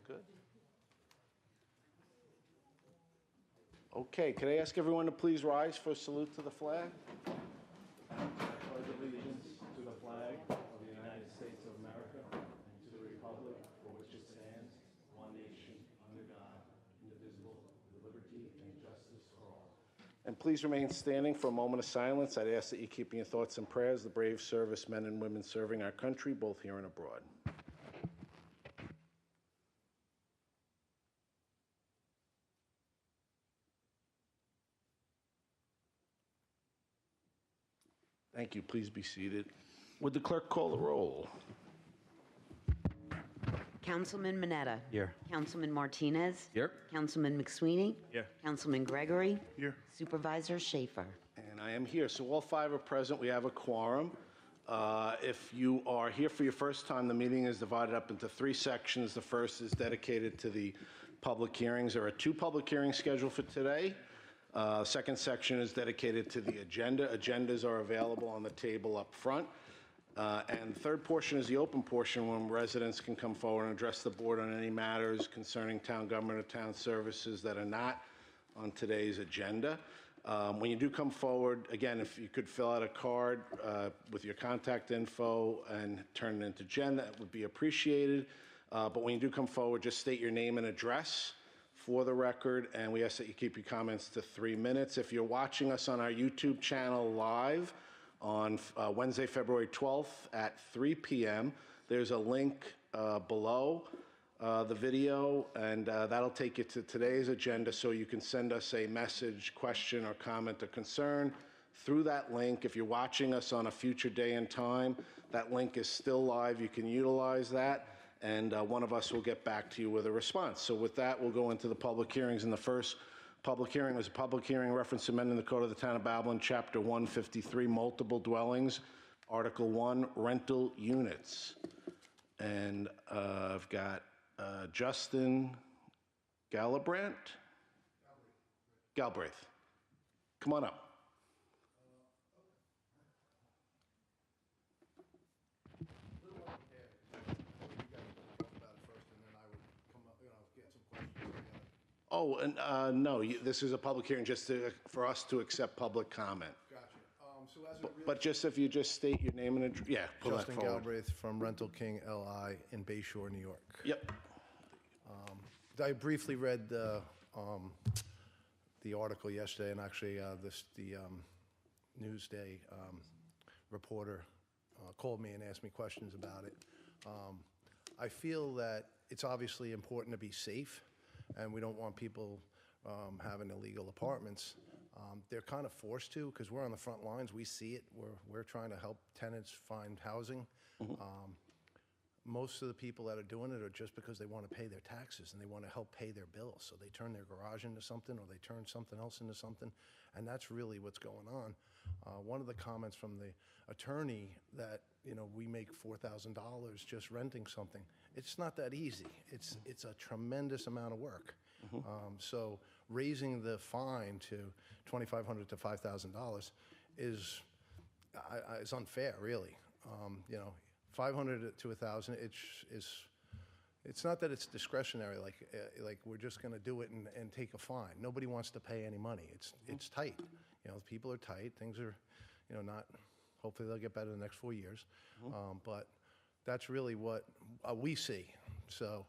good. Okay, could I ask everyone to please rise for a salute to the flag? I pledge allegiance to the flag of the United States of America and to the republic for which it stands, one nation, under God, indivisible, with liberty and justice for all. And please remain standing for a moment of silence. I'd ask that you keep in your thoughts and prayers the brave servicemen and women serving our country, both here and abroad. Thank you. Please be seated. Would the clerk call the roll? Councilman Mineta. Here. Councilman Martinez. Here. Councilman McSweeney. Here. Councilman Gregory. Here. Supervisor Schaefer. And I am here. So all five are present. We have a quorum. If you are here for your first time, the meeting is divided up into three sections. The first is dedicated to the public hearings. There are two public hearings scheduled for today. Second section is dedicated to the agenda. Agendas are available on the table up front. And the third portion is the open portion when residents can come forward and address the board on any matters concerning town government or town services that are not on today's agenda. When you do come forward, again, if you could fill out a card with your contact info and turn it into Jen, that would be appreciated. But when you do come forward, just state your name and address for the record, and we ask that you keep your comments to 3 minutes. If you're watching us on our YouTube channel live on Wednesday, February 12th at 3 p.m., there's a link below the video, and that'll take you to today's agenda so you can send us a message, question, or comment or concern through that link. If you're watching us on a future day and time, that link is still live. You can utilize that, and one of us will get back to you with a response. So with that, we'll go into the public hearings. And the first public hearing was a public hearing reference amending the Code of the Town of Babylon, Chapter 153, Multiple Dwellings, Article 1, Rental Units. And I've got Justin Galbraith. Come on up. Oh, and no, this is a public hearing just for us to accept public comment. Gotcha. So as But just if you just state your name and address, yeah, pull Justin that forward. Galbraith from Rental King LI in Bay Shore, New York. Yep. I briefly read the article yesterday, and actually the Newsday reporter called me and asked me questions about it. I feel that it's obviously important to be safe, and we don't want people having illegal apartments. They're kind of forced to, because we're on the front lines. We see it. We're trying to help tenants find housing. Mm-hmm. Most of the people that are doing it are just because they want to pay their taxes and they want to help pay their bills. So they turn their garage into something, or they turn something else into something, and that's really what's going on. One of the comments from the attorney that, you know, we make $4,000 just renting something. It's not that easy. It's a tremendous amount of work. Mm-hmm. So raising the fine to $2,500 to $5,000 is unfair, really. You know, $500 to $1,000. It's not that it's discretionary. Like we're just going to do it and take a fine. Nobody wants to pay any money. It's tight. You know, people are tight. Things are, you know, not. Hopefully they'll get better in the next 4 years. Mm-hmm. But that's really what we see. So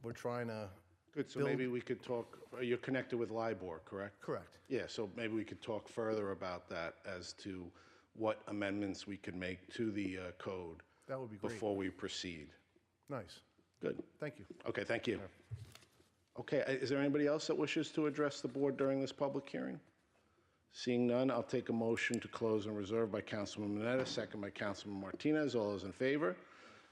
we're trying to. Good. So maybe we could talk. You're connected with LIBOR, correct? Correct. Yeah. So maybe we could talk further about that as to what amendments we could make to the code. That would be great. Before we proceed. Nice. Good. Thank you. Okay, thank you. Okay, is there anybody else that wishes to address the board during this public hearing? Seeing none, I'll take a motion to close and reserve by Councilman Mineta, second by Councilman Martinez. All those in favor?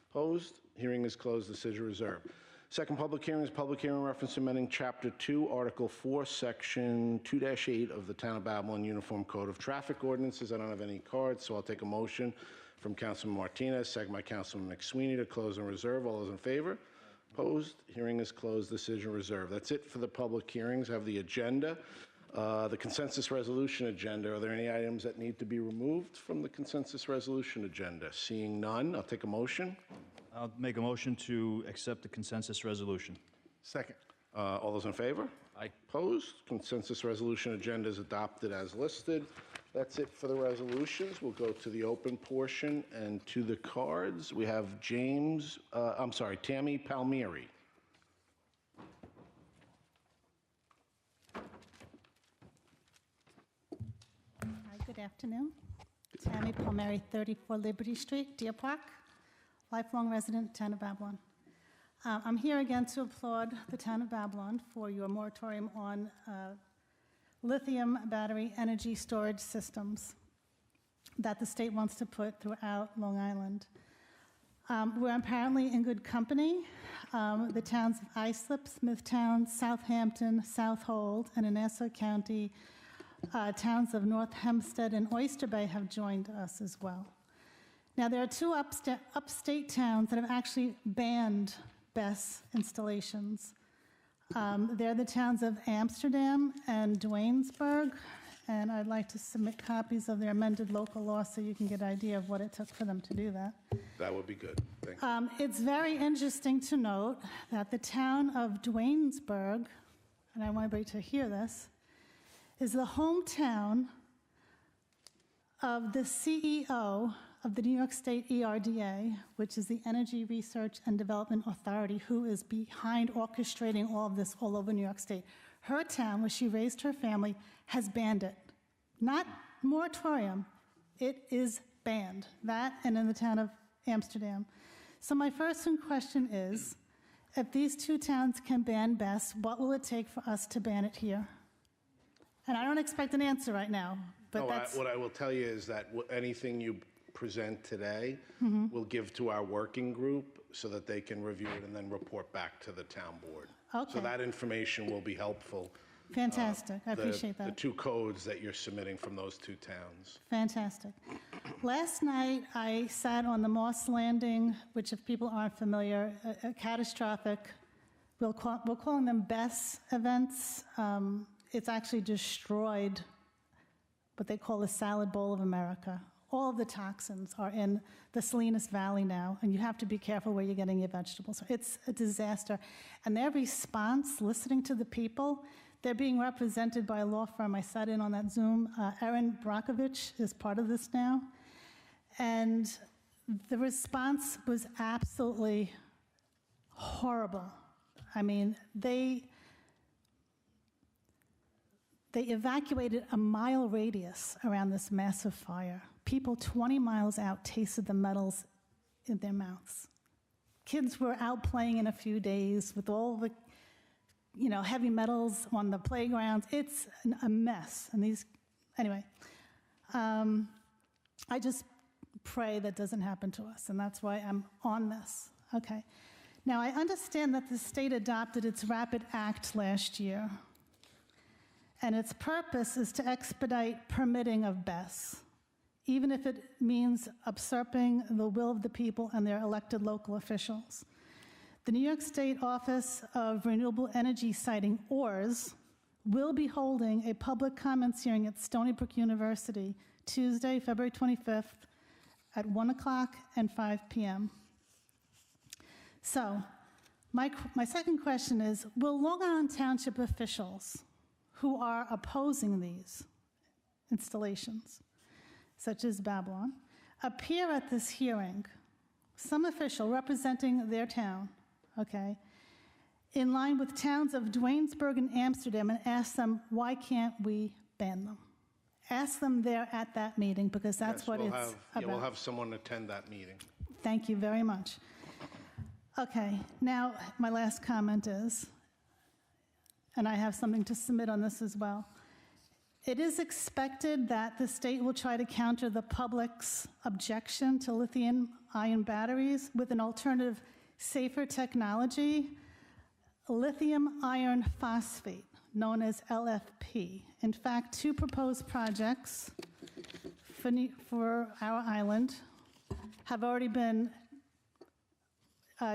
Opposed? Hearing is closed. Decision reserved. Second public hearing is public hearing reference amending Chapter 2, Article 4, Section 2-8 of the Town of Babylon Uniform Code of Traffic Ordinances. I don't have any cards, so I'll take a motion from Councilman Martinez, second by Councilman McSweeney to close and reserve. All those in favor? Opposed? Hearing is closed. Decision reserved. That's it for the public hearings. I have the agenda. The consensus resolution agenda. Are there any items that need to be removed from the consensus resolution agenda? Seeing none, I'll take a motion. I'll make a motion to accept the consensus resolution. Second. All those in favor? Aye. Opposed? Consensus resolution agenda is adopted as listed. That's it for the resolutions. We'll go to the open portion and to the cards. We have Tammy Palmieri. Hi, good afternoon. Tammy Palmieri, 34 Liberty Street, Deer Park, lifelong resident, Town of Babylon. I'm here again to applaud the Town of Babylon for your moratorium on lithium battery energy storage systems that the state wants to put throughout Long Island. We're apparently in good company. The towns of Islip, Smithtown, Southampton, Southold, and in Nassau County, towns of North Hempstead and Oyster Bay have joined us as well. Now, there are two upstate towns that have actually banned BESS installations. They're the towns of Amsterdam and Duanesburg, and I'd like to submit copies of their amended local law so you can get an idea of what it took for them to do that. That would be good. Thank you. It's very interesting to note that the town of Duanesburg, and I want everybody to hear this, is the hometown of the CEO of the New York State ERDA, which is the Energy Research and Development Authority, who is behind orchestrating all of this all over New York State. Her town, where she raised her family, has banned it. Not moratorium, it is banned. That and in the town of Amsterdam. So my first question is, if these two towns can ban BESS, what will it take for us to ban it here? And I don't expect an answer right now, but No, that's... what I will tell you is that anything you present today, Mm-hmm. we'll give to our working group so that they can review it and then report back to the town board. Okay. So that information will be helpful. Fantastic, I appreciate The that. two codes that you're submitting from those two towns. Fantastic. Last night, I sat on the Moss Landing, which if people aren't familiar, a catastrophic, we're calling them BESS events. It's actually destroyed what they call the salad bowl of America. All of the toxins are in the Salinas Valley now, and you have to be careful where you're getting your vegetables. It's a disaster. And their response, listening to the people, they're being represented by a law firm. I sat in on that Zoom. Erin Brockovich is part of this now. And the response was absolutely horrible. I mean, they evacuated a mile radius around this massive fire. People 20 miles out tasted the metals in their mouths. Kids were out playing in a few days with all the, heavy metals on the playgrounds. It's a mess. And anyway, I just pray that doesn't happen to us, and that's why I'm on this. Okay. Now, I understand that the state adopted its RAPID Act last year, and its purpose is to expedite permitting of BESS, even if it means usurping the will of the people and their elected local officials. The New York State Office of Renewable Energy Siting, ORS, will be holding a public comments hearing at Stony Brook University Tuesday, February 25th at 1 o'clock and 5 p.m. So, my second question is, will Long Island Township officials who are opposing these installations, such as Babylon, appear at this hearing, some official representing their town, okay, in line with towns of Duanesburg and Amsterdam, and ask them, why can't we ban them? Ask them there at that meeting, because that's Yes, what we'll it's have- about. Yeah, we'll have someone attend that meeting. Thank you very much. Okay, now my last comment is, and I have something to submit on this as well. It is expected that the state will try to counter the public's objection to lithium-ion batteries with an alternative, safer technology, lithium iron phosphate, known as LFP. In fact, two proposed projects for our island have already been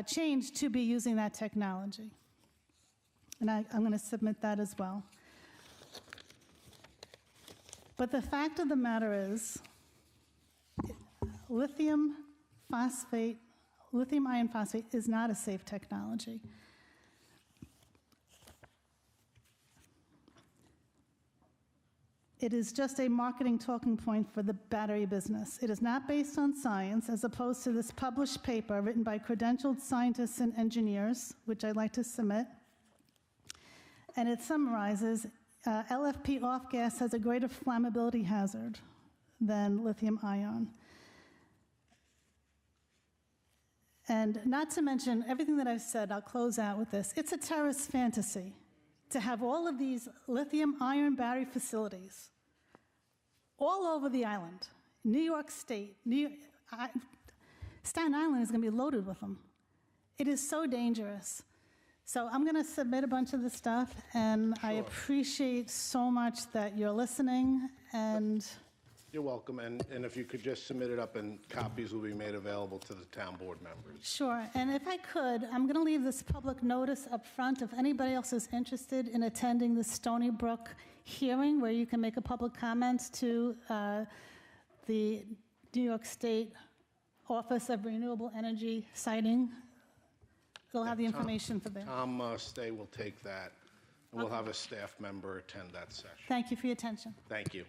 changed to be using that technology. And I'm going to submit that as well. But the fact of the matter is, lithium phosphate, Lithium iron phosphate is not a safe technology. It is just a marketing talking point for the battery business. It is not based on science, as opposed to this published paper written by credentialed scientists and engineers, which I'd like to submit. And it summarizes, LFP off gas has a greater flammability hazard than lithium ion. And not to mention everything that I've said, I'll close out with this. It's a terrorist fantasy to have all of these lithium ion battery facilities all over the island. New York State, Staten Island is going to be loaded with them. It is so dangerous. So I'm going to submit a bunch of the stuff, and I appreciate so much that you're listening, and You're welcome, and if you could just submit it up, and copies will be made available to the town board members. sure. And if I could, I'm going to leave this public notice up front if anybody else is interested in attending the Stony Brook hearing, where you can make a public comment to the New York State Office of Renewable Energy siting. They'll have the information for there. Tom Stay will take that, and we'll have a staff member attend that session. Thank you for your attention. Thank you.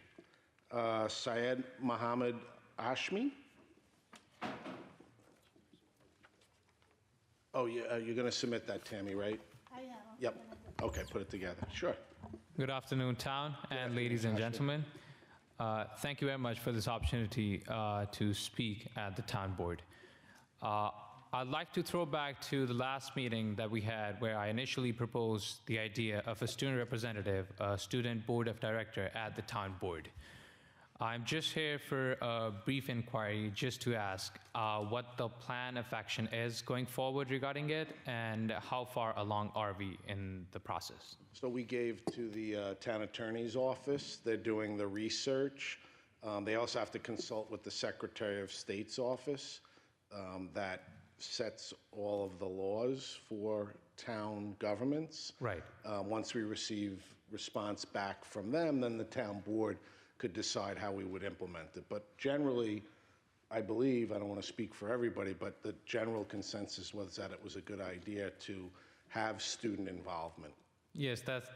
Syed Mohammed Ashmi? Oh, yeah, you're going to submit that, Tammy, right? I am. Yep. Okay, put it together. Sure. Good afternoon, town and ladies and gentlemen. Thank you very much for this opportunity to speak at the town board. I'd like to throw back to the last meeting that we had where I initially proposed the idea of a student representative, a student board of director at the town board. I'm just here for a brief inquiry just to ask what the plan of action is going forward regarding it and how far along are we in the process. So we gave to the town attorney's office. They're doing the research. They also have to consult with the Secretary of State's office that sets all of the laws for town governments. Right. Once we receive response back from them, then the town board could decide how we would implement it. But generally, I believe, I don't want to speak for everybody, but the general consensus was that it was a good idea to have student involvement. Yes, that's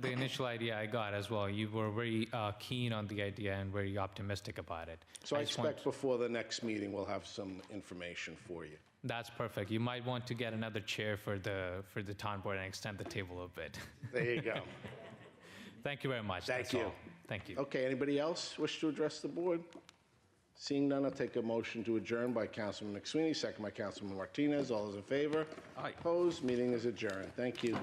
the initial idea I got as well. You were very keen on the idea and very optimistic about it. So I just want- expect before the next meeting, we'll have some information for you. That's perfect. You might want to get another chair for the town board and extend the table a bit. There you go. Thank you very much. Thank That's you. all. Thank you. Okay, anybody else wish to address the board? Seeing none, I'll take a motion to adjourn by Councilman McSweeney, second by Councilman Martinez. All those in favor? Aye. Opposed? Meeting is adjourned. Thank you.